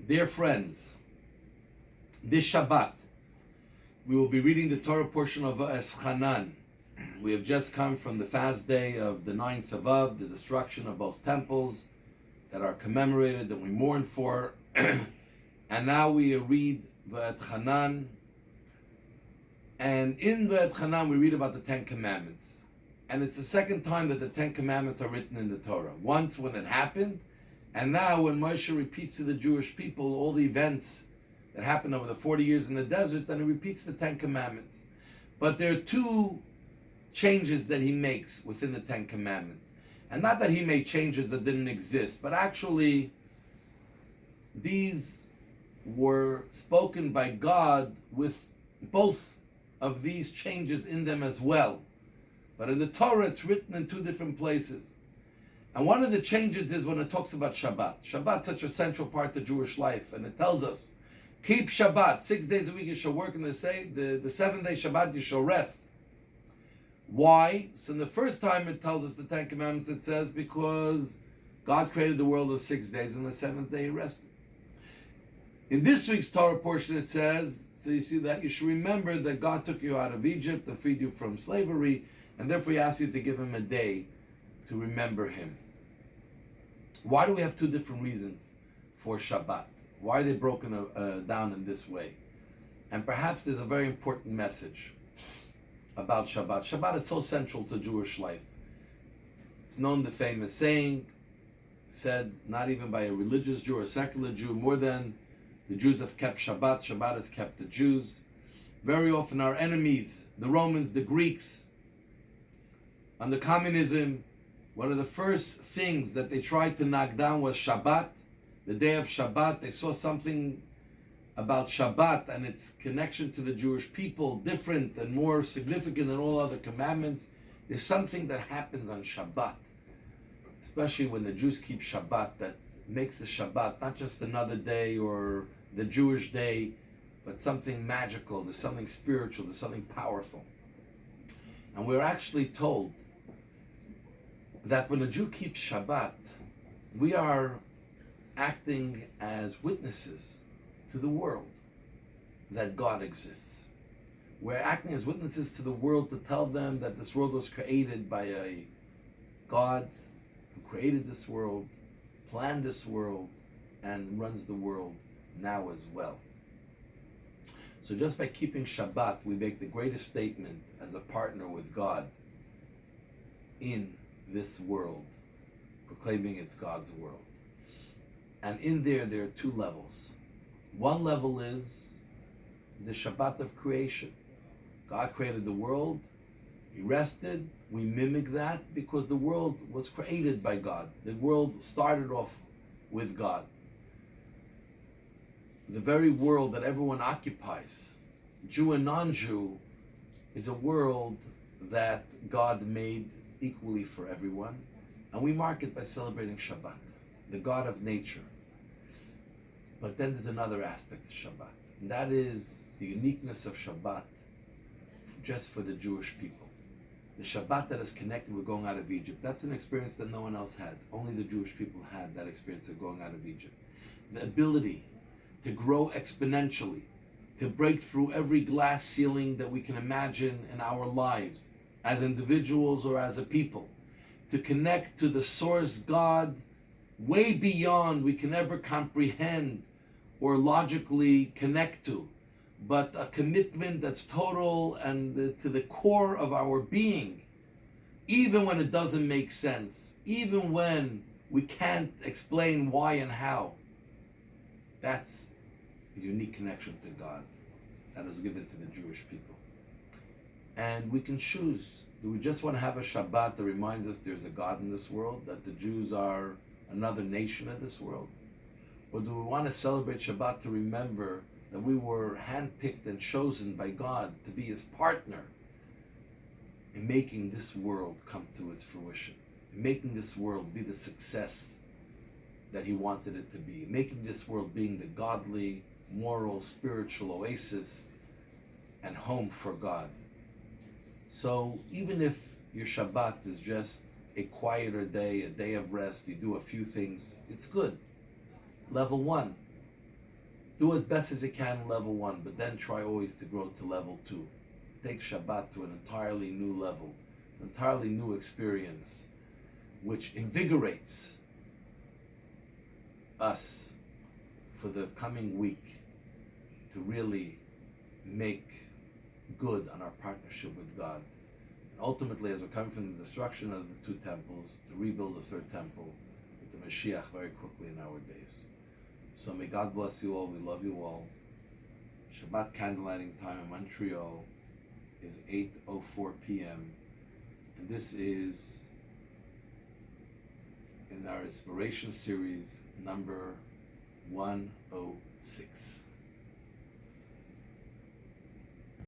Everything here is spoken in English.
Dear friends, this Shabbat, we will be reading the Torah portion of Eschanan. We have just come from the fast day of the 9th of Av, the destruction of both temples that are commemorated, that we mourn for. And now we read V'etchanan. And in V'etchanan we read about the Ten Commandments. And it's the second time that the Ten Commandments are written in the Torah. Once when it happened, and now when Moshe repeats to the Jewish people all the events that happened over the 40 years in the desert, then he repeats the Ten Commandments. But there are two changes that he makes within the Ten Commandments. And not that he made changes that didn't exist, but actually these were spoken by God with both of these changes in them as well. But in the Torah it's written in two different places. And one of the changes is when it talks about Shabbat. Shabbat's such a central part of Jewish life, and it tells us, keep Shabbat, 6 days a week you shall work, and they say the 7th day Shabbat you shall rest. Why? So in the first time it tells us the Ten Commandments, it says because God created the world in 6 days, and the 7th day he rested. In this week's Torah portion it says, so you see that you should remember that God took you out of Egypt and freed you from slavery, and therefore he asked you to give him a day to remember him. Why do we have two different reasons for Shabbat? Why are they broken down in this way? And perhaps there's a very important message about Shabbat. Shabbat is so central to Jewish life. It's known, the famous saying, said not even by a religious Jew or a secular Jew, more than the Jews have kept Shabbat, Shabbat has kept the Jews. Very often our enemies, the Romans, the Greeks, under communism, one of the first things that they tried to knock down was Shabbat. The day of Shabbat, they saw something about Shabbat and its connection to the Jewish people, different and more significant than all other commandments. There's something that happens on Shabbat, especially when the Jews keep Shabbat, that makes the Shabbat not just another day or the Jewish day, but something magical, there's something spiritual, there's something powerful. And we're actually told that when a Jew keeps Shabbat, we are acting as witnesses to the world that God exists. We're acting as witnesses to the world to tell them that this world was created by a God who created this world, planned this world, and runs the world now as well. So just by keeping Shabbat, we make the greatest statement as a partner with God in this world, proclaiming it's God's world. And in there are two levels. One level is the Shabbat of creation. God created the world, he rested, we mimic that because the world was created by God. The world started off with God. The very world that everyone occupies, Jew and non-Jew, is a world that God made equally for everyone, and we mark it by celebrating Shabbat, the God of nature. But then there's another aspect of Shabbat, and that is the uniqueness of Shabbat just for the Jewish people. The Shabbat that is connected with going out of Egypt, that's an experience that no one else had. Only the Jewish people had that experience of going out of Egypt. The ability to grow exponentially, to break through every glass ceiling that we can imagine in our lives, as individuals or as a people, to connect to the source God way beyond we can ever comprehend or logically connect to, but a commitment that's total and to the core of our being, even when it doesn't make sense, even when we can't explain why and how. That's a unique connection to God that is given to the Jewish people. And we can choose, do we just want to have a Shabbat that reminds us there's a God in this world, that the Jews are another nation in this world? Or do we want to celebrate Shabbat to remember that we were handpicked and chosen by God to be his partner in making this world come to its fruition, in making this world be the success that he wanted it to be, making this world being the godly, moral, spiritual oasis and home for God. So even if your Shabbat is just a quieter day, a day of rest, you do a few things, it's good. Level one. Do as best as you can in level 1, but then try always to grow to level 2. Take Shabbat to an entirely new level, an entirely new experience, which invigorates us for the coming week to really make good on our partnership with God. And ultimately, as we're coming from the destruction of the 2 temples, to rebuild the 3rd temple with the Mashiach very quickly in our days. So may God bless you all. We love you all. Shabbat candlelighting time in Montreal is 8:04 p.m. And this is in our inspiration series number 106.